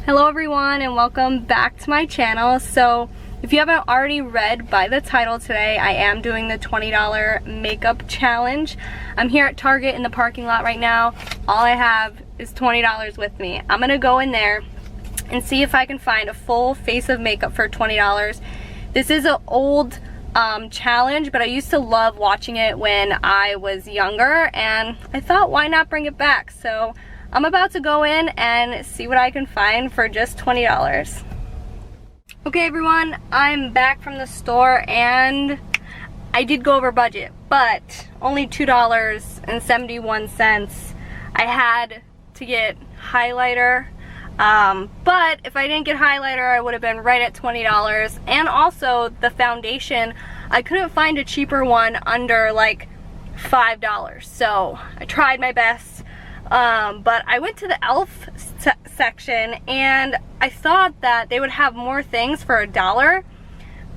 Hello everyone and welcome back to my channel. So if you haven't already read by the title today, I am doing the $20 makeup challenge. I'm here at Target in the parking lot right now. All I have is $20 with me. I'm gonna go in there and see if I can find a full face of makeup for $20. This is an old challenge, but I used to love watching it when I was younger and I thought why not bring it back. So I'm about to go in and see what I can find for just $20. Okay everyone, I'm back from the store and I did go over budget, but only $2.71. I had to get highlighter, but if I didn't get highlighter I would have been right at $20. And also the foundation, I couldn't find a cheaper one under like $5. So I tried my best. But I went to the e.l.f. section and I thought that they would have more things for $1,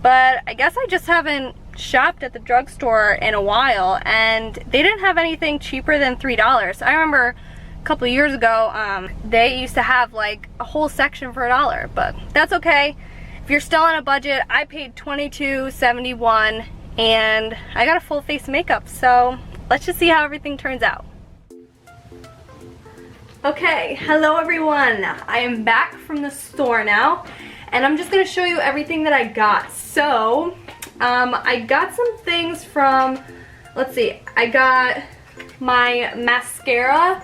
but I guess I just haven't shopped at the drugstore in a while and they didn't have anything cheaper than $3. I remember a couple years ago they used to have like a whole section for $1, but that's okay. If you're still on a budget, I paid $22.71 and I got a full face of makeup, so let's just see how everything turns out. Okay, hello everyone. I am back from the store now and I'm just gonna show you everything that I got. So, I got some things from, let's see, I got my mascara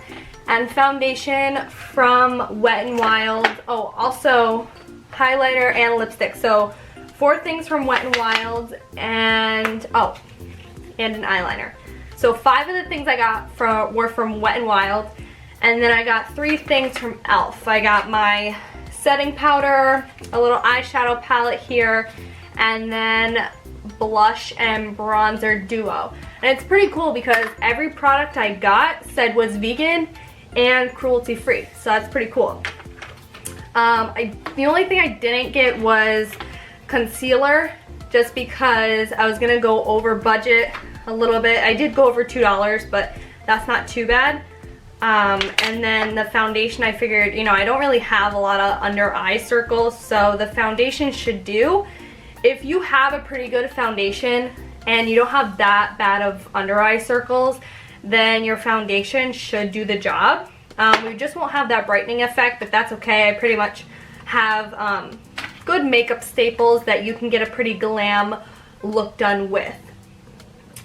and foundation from Wet n Wild. Oh, also highlighter and lipstick. So, 4 things from Wet n Wild and, oh, and an eyeliner. So 5 of the things I got were from Wet n Wild. And then I got 3 things from e.l.f. I got my setting powder, a little eyeshadow palette here, and then blush and bronzer duo. And it's pretty cool because every product I got said was vegan and cruelty free, so that's pretty cool. The only thing I didn't get was concealer, just because I was gonna go over budget a little bit. I did go over $2, but that's not too bad. And then the foundation, I figured, you know, I don't really have a lot of under eye circles, so the foundation should do. If you have a pretty good foundation and you don't have that bad of under eye circles, then your foundation should do the job. We just won't have that brightening effect, but that's okay. I pretty much have good makeup staples that you can get a pretty glam look done with.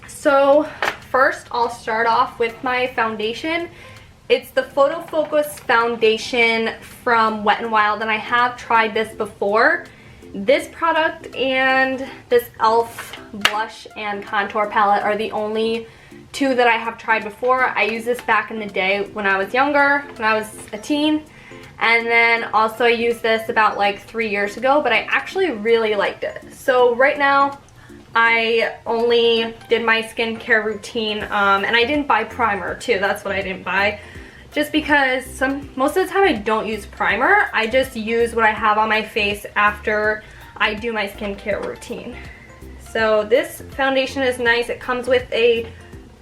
So first I'll start off with my foundation. It's the Photo Focus foundation from Wet n Wild, and I have tried this before. This product and this e.l.f. blush and contour palette are the only 2 that I have tried before. I used this back in the day when I was younger, when I was a teen. And then also I used this about like 3 years ago, but I actually really liked it. So right now, I only did my skincare routine, and I didn't buy primer too. That's what I didn't buy. Just because most of the time I don't use primer. I just use what I have on my face after I do my skincare routine. So this foundation is nice. It comes with a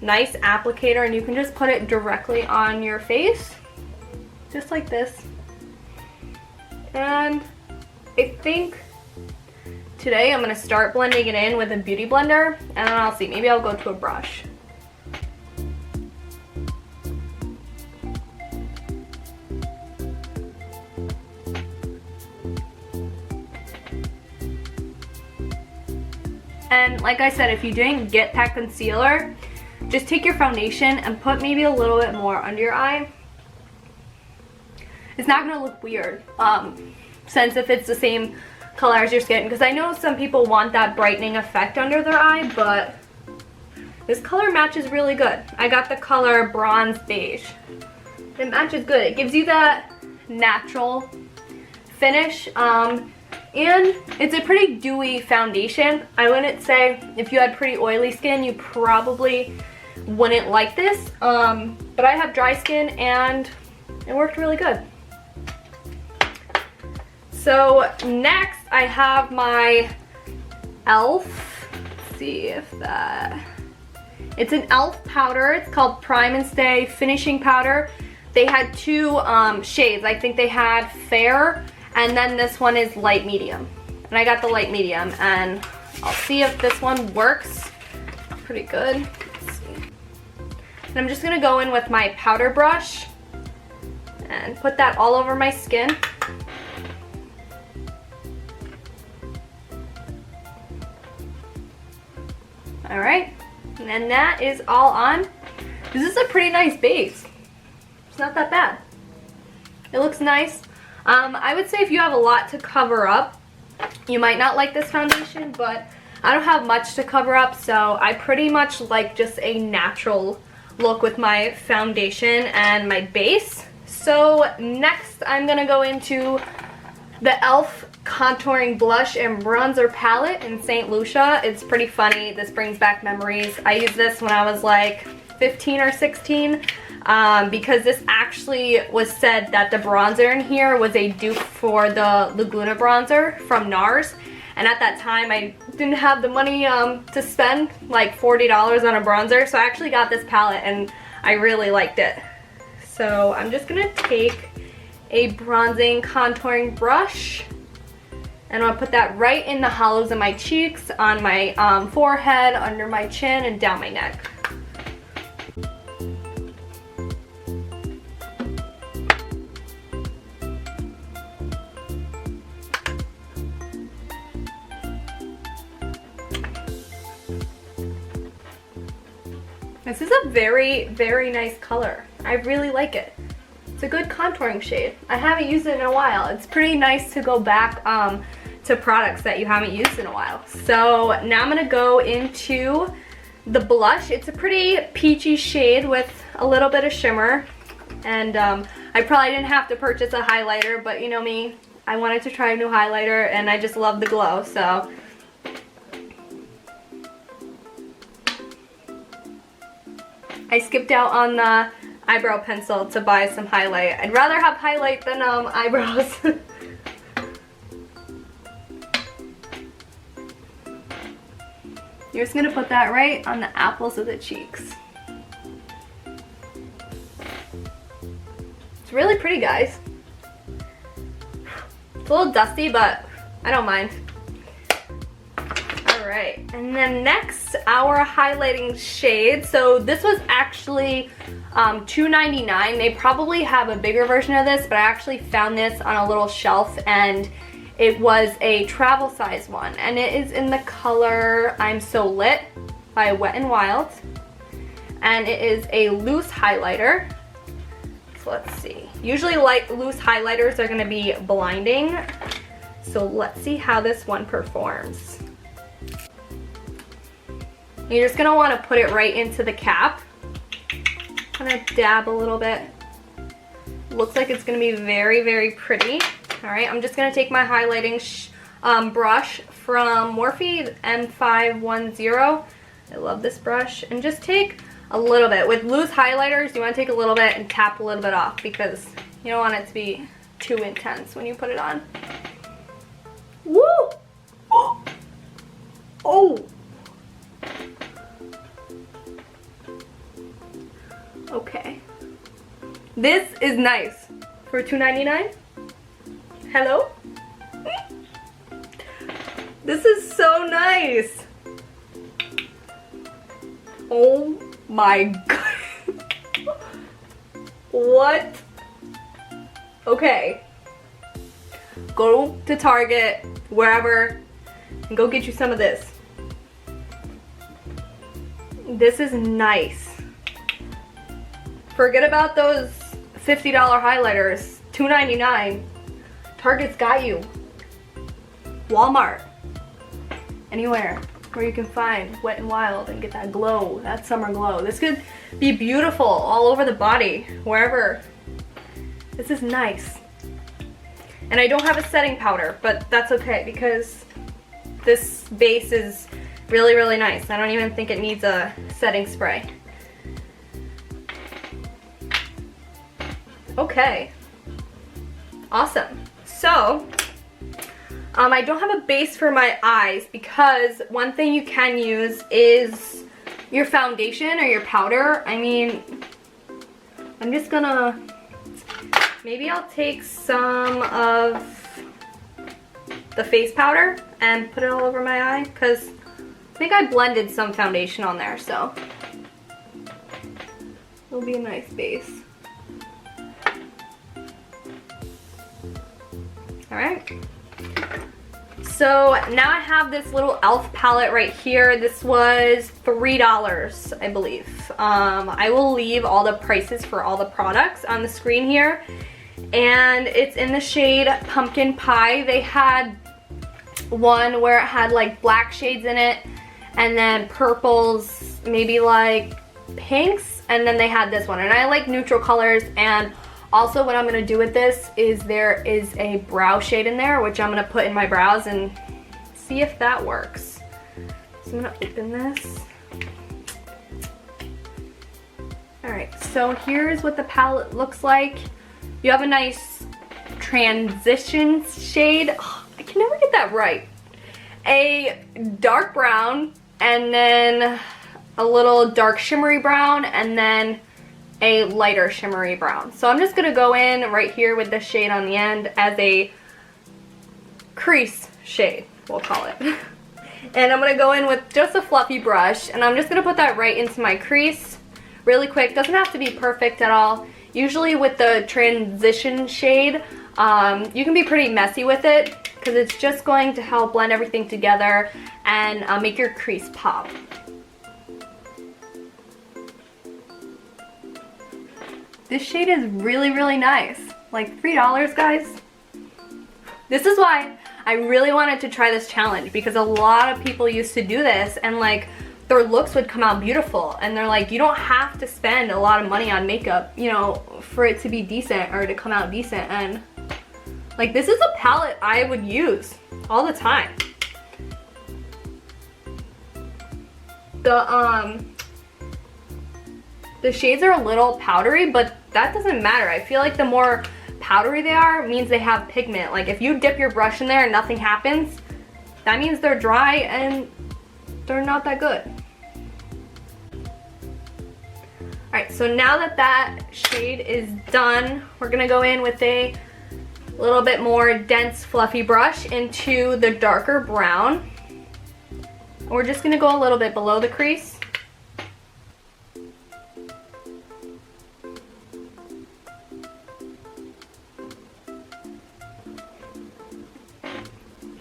nice applicator and you can just put it directly on your face. Just like this. And I think today I'm going to start blending it in with a beauty blender, and then I'll see, maybe I'll go to a brush. And like I said, if you didn't get that concealer, just take your foundation and put maybe a little bit more under your eye. It's not going to look weird, since if it's the same color as your skin, because I know some people want that brightening effect under their eye, but this color matches really good. I got the color bronze beige. It matches good. It gives you that natural finish, and it's a pretty dewy foundation. I wouldn't say if you had pretty oily skin, you probably wouldn't like this, but I have dry skin and it worked really good. So next I have my e.l.f. Let's see if that, it's an e.l.f. powder. It's called Prime and Stay Finishing Powder. they had two shades. I think they had fair, and then this one is light medium. And I got the light medium, and I'll see if this one works pretty good. Let's see. And I'm just gonna go in with my powder brush and put that all over my skin. All right, and then that is all on. This is a pretty nice base. It's not that bad. It looks nice. I would say if you have a lot to cover up, you might not like this foundation, but I don't have much to cover up, so I pretty much like just a natural look with my foundation and my base. So next I'm gonna go into the e.l.f. contouring blush and bronzer palette in St. Lucia. It's pretty funny. This brings back memories. I used this when I was like 15 or 16 because this actually was said that the bronzer in here was a dupe for the Laguna bronzer from NARS. And at that time I didn't have the money to spend like $40 on a bronzer, so I actually got this palette and I really liked it. So I'm just gonna take a bronzing contouring brush and I'm gonna put that right in the hollows of my cheeks, on my forehead, under my chin, and down my neck. This is a very, very nice color. I really like it. It's a good contouring shade. I haven't used it in a while. It's pretty nice to go back to products that you haven't used in a while. So now I'm gonna go into the blush. It's a pretty peachy shade with a little bit of shimmer. And I probably didn't have to purchase a highlighter, but you know me, I wanted to try a new highlighter and I just love the glow, so. I skipped out on the eyebrow pencil to buy some highlight. I'd rather have highlight than eyebrows. You're just gonna put that right on the apples of the cheeks. It's really pretty, guys. It's a little dusty, but I don't mind. Alright, and then next, our highlighting shade. So this was actually $2.99. They probably have a bigger version of this, but I actually found this on a little shelf and it was a travel size one. And it is in the color I'm So Lit by Wet n Wild. And it is a loose highlighter. So let's see. Usually loose highlighters are gonna be blinding. So let's see how this one performs. You're just gonna wanna put it right into the cap. Kind of dab a little bit. Looks like it's gonna be very, very pretty. All right, I'm just gonna take my highlighting brush from Morphe M510. I love this brush. And just take a little bit. With loose highlighters, you wanna take a little bit and tap a little bit off because you don't want it to be too intense when you put it on. Woo! Oh! Okay. This is nice. For $2.99? Hello? This is so nice. Oh my god. What? Okay. Go to Target, wherever, and go get you some of this. This is nice. Forget about those $50 highlighters. $2.99. Target's got you. Walmart. Anywhere where you can find Wet n Wild and get that glow, that summer glow. This could be beautiful all over the body, wherever. This is nice. And I don't have a setting powder, but that's okay because this base is really, really nice. I don't even think it needs a setting spray. Okay, awesome. So, I don't have a base for my eyes because one thing you can use is your foundation or your powder. I mean, I'm just gonna maybe I'll take some of the face powder and put it all over my eye, because I think I blended some foundation on there, so it'll be a nice base. Alright. So now I have this little e.l.f. palette right here. This was $3, I believe. I will leave all the prices for all the products on the screen here. And it's in the shade Pumpkin Pie. They had one where it had like black shades in it, and then purples, maybe like pinks, and then they had this one. And I like neutral colors. And also what I'm going to do with this is there is a brow shade in there, which I'm going to put in my brows and see if that works. So I'm going to open this. Alright, so here's what the palette looks like. You have a nice transition shade. Oh, I can never get that right. A dark brown, and then a little dark shimmery brown, and then a lighter shimmery brown. So I'm just going to go in right here with this shade on the end as a crease shade, we'll call it. And I'm going to go in with just a fluffy brush, and I'm just going to put that right into my crease really quick. Doesn't have to be perfect at all. Usually with the transition shade, you can be pretty messy with it, because it's just going to help blend everything together and make your crease pop. This shade is really, really nice. Like $3, guys. This is why I really wanted to try this challenge, because a lot of people used to do this and like their looks would come out beautiful, and they're like, you don't have to spend a lot of money on makeup, you know, for it to be decent or to come out decent. And like, this is a palette I would use all the time. The shades are a little powdery, but that doesn't matter. I feel like the more powdery they are means they have pigment. Like if you dip your brush in there and nothing happens, that means they're dry and they're not that good. Alright, so now that that shade is done, we're gonna go in with a little bit more dense fluffy brush into the darker brown. We're just gonna go a little bit below the crease.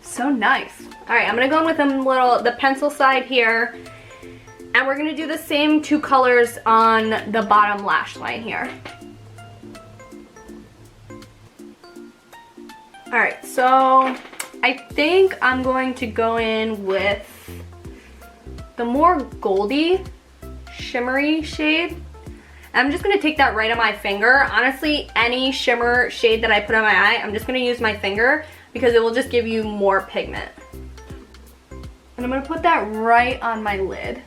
So nice. Alright, I'm gonna go in with the pencil side here, and we're gonna do the same two colors on the bottom lash line here. Alright, so I think I'm going to go in with the more goldy, shimmery shade. I'm just gonna take that right on my finger. Honestly, any shimmer shade that I put on my eye, I'm just gonna use my finger, because it will just give you more pigment. And I'm gonna put that right on my lid.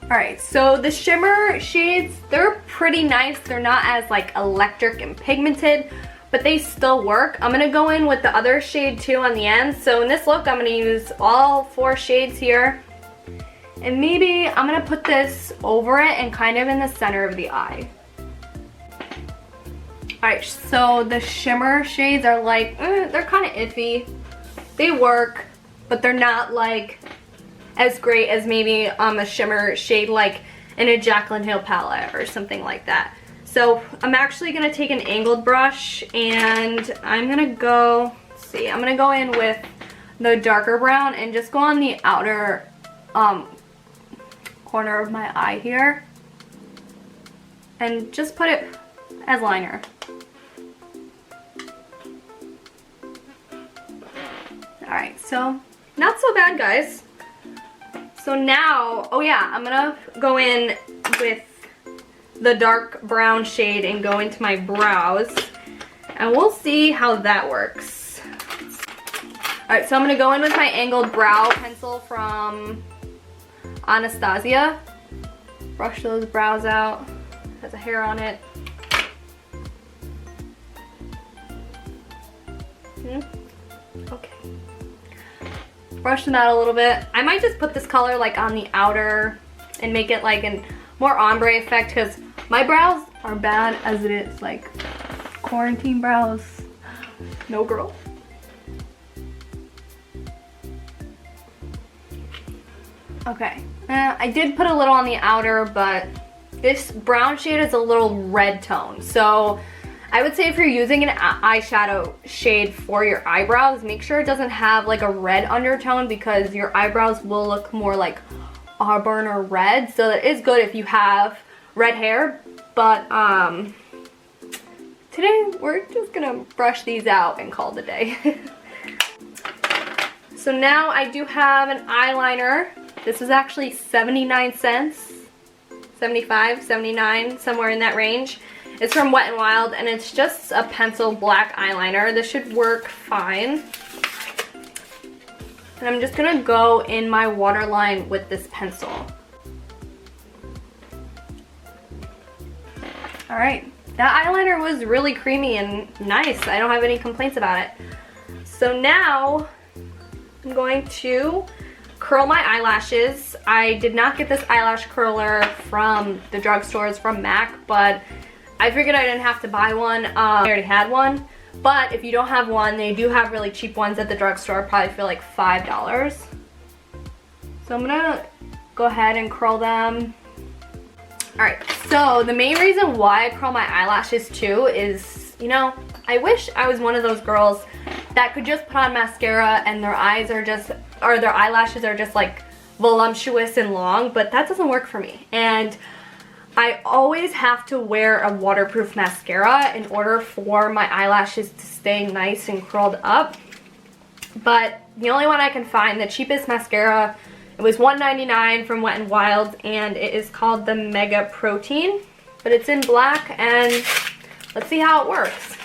Alright, so the shimmer shades, they're pretty nice. They're not as like electric and pigmented, but they still work. I'm gonna go in with the other shade too on the end. So in this look, I'm gonna use all 4 shades here. And maybe I'm gonna put this over it and kind of in the center of the eye. Alright, so the shimmer shades are like, they're kind of iffy. They work, but they're not like as great as maybe a shimmer shade like in a Jaclyn Hill palette or something like that. So I'm actually going to take an angled brush, and I'm going to go, let's see, I'm going to go in with the darker brown and just go on the outer corner of my eye here and just put it as liner. Alright, so not so bad, guys. So now, oh yeah, I'm gonna go in with the dark brown shade and go into my brows, and we'll see how that works. Alright, so I'm gonna go in with my angled brow pencil from Anastasia. Brush those brows out. Has a hair on it. Okay. Brush them out a little bit. I might just put this color like on the outer and make it like a more ombre effect, because my brows are bad as it is. Like, quarantine brows, no girl. Okay, I did put a little on the outer, but this brown shade is a little red tone. So I would say if you're using an eyeshadow shade for your eyebrows, make sure it doesn't have like a red undertone, because your eyebrows will look more like auburn or red. So it is good if you have red hair, but today we're just gonna brush these out and call it a day. So now I do have an eyeliner. This is actually 79 cents, 75, 79, somewhere in that range. It's from Wet n Wild, and it's just a pencil black eyeliner. This should work fine. And I'm just gonna go in my waterline with this pencil. All right, that eyeliner was really creamy and nice. I don't have any complaints about it. So now I'm going to curl my eyelashes. I did not get this eyelash curler from the drugstores from MAC, but I figured I didn't have to buy one. I already had one. But if you don't have one, they do have really cheap ones at the drugstore, probably for like $5. So I'm gonna go ahead and curl them. Alright, so the main reason why I curl my eyelashes too is, you know, I wish I was one of those girls that could just put on mascara and their eyes are just, or their eyelashes are just like voluptuous and long, but that doesn't work for me. And I always have to wear a waterproof mascara in order for my eyelashes to stay nice and curled up. But the only one I can find, the cheapest mascara, it was $1.99 from Wet n Wild, and it is called the Mega Protein. But it's in black, and let's see how it works.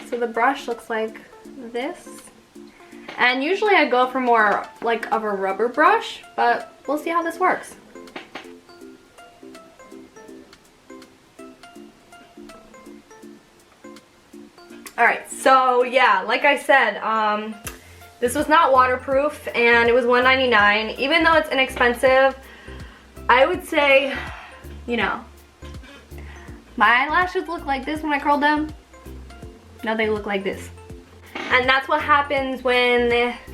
So the brush looks like this. And usually I go for more like of a rubber brush, but we'll see how this works. Alright, so yeah, like I said, this was not waterproof and it was $1.99. Even though it's inexpensive, I would say, you know, my eyelashes look like this when I curled them. Now they look like this. And that's what happens when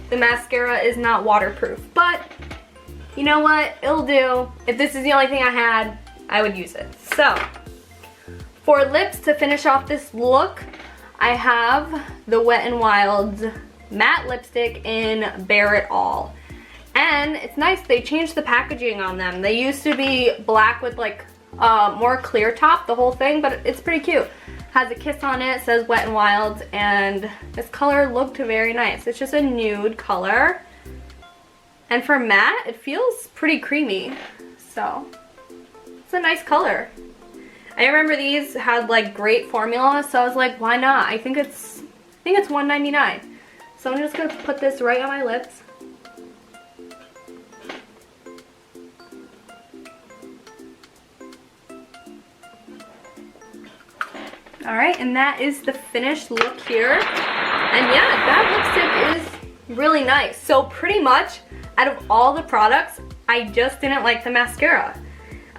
the mascara is not waterproof. But you know what? It'll do. If this is the only thing I had, I would use it. So for lips, to finish off this look, I have the Wet n Wild matte lipstick in Bare It All. And it's nice, they changed the packaging on them. They used to be black with like more clear top, the whole thing, but it's pretty cute. Has a kiss on it, says Wet n Wild, and this color looked very nice. It's just a nude color. And for matte, it feels pretty creamy. So, it's a nice color. I remember these had like great formula, so I was like, why not? I think it's $1.99. So I'm just gonna put this right on my lips. Alright, and that is the finished look here. And yeah, that lipstick is really nice. So pretty much, out of all the products, I just didn't like the mascara.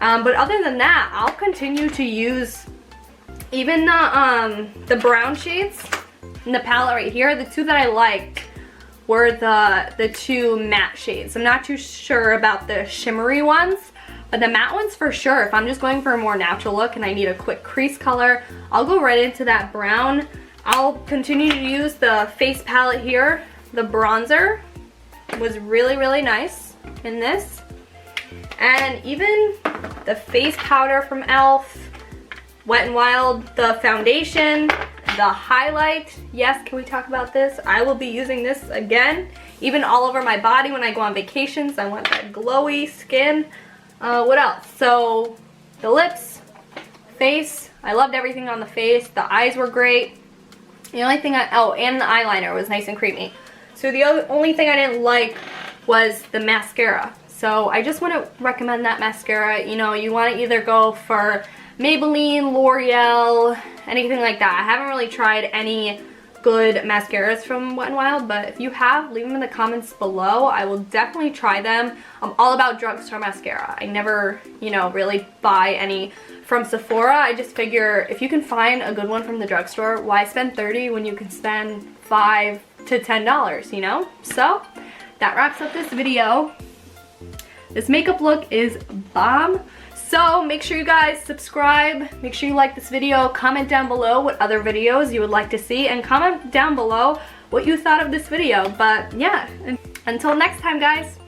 But other than that, I'll continue to use even the brown shades in the palette right here. The two that I liked were the two matte shades. I'm not too sure about the shimmery ones, but the matte ones for sure. If I'm just going for a more natural look and I need a quick crease color, I'll go right into that brown. I'll continue to use the face palette here. The bronzer was really, really nice in this. And even the face powder from e.l.f., Wet n Wild, the foundation, the highlight. Yes, can we talk about this? I will be using this again, even all over my body when I go on vacations. I want that glowy skin. What else? So the lips, face, I loved everything on the face. The eyes were great. The only thing and the eyeliner was nice and creamy. So the only thing I didn't like was the mascara. So I just want to recommend that mascara. You know, you want to either go for Maybelline, L'Oreal, anything like that. I haven't really tried any good mascaras from Wet n Wild, but if you have, leave them in the comments below. I will definitely try them. I'm all about drugstore mascara. I never, you know, really buy any from Sephora. I just figure if you can find a good one from the drugstore, why spend $30 when you can spend $5 to $10, you know? So that wraps up this video. This makeup look is bomb. So make sure you guys subscribe, make sure you like this video, comment down below what other videos you would like to see, and comment down below what you thought of this video. But yeah, until next time guys.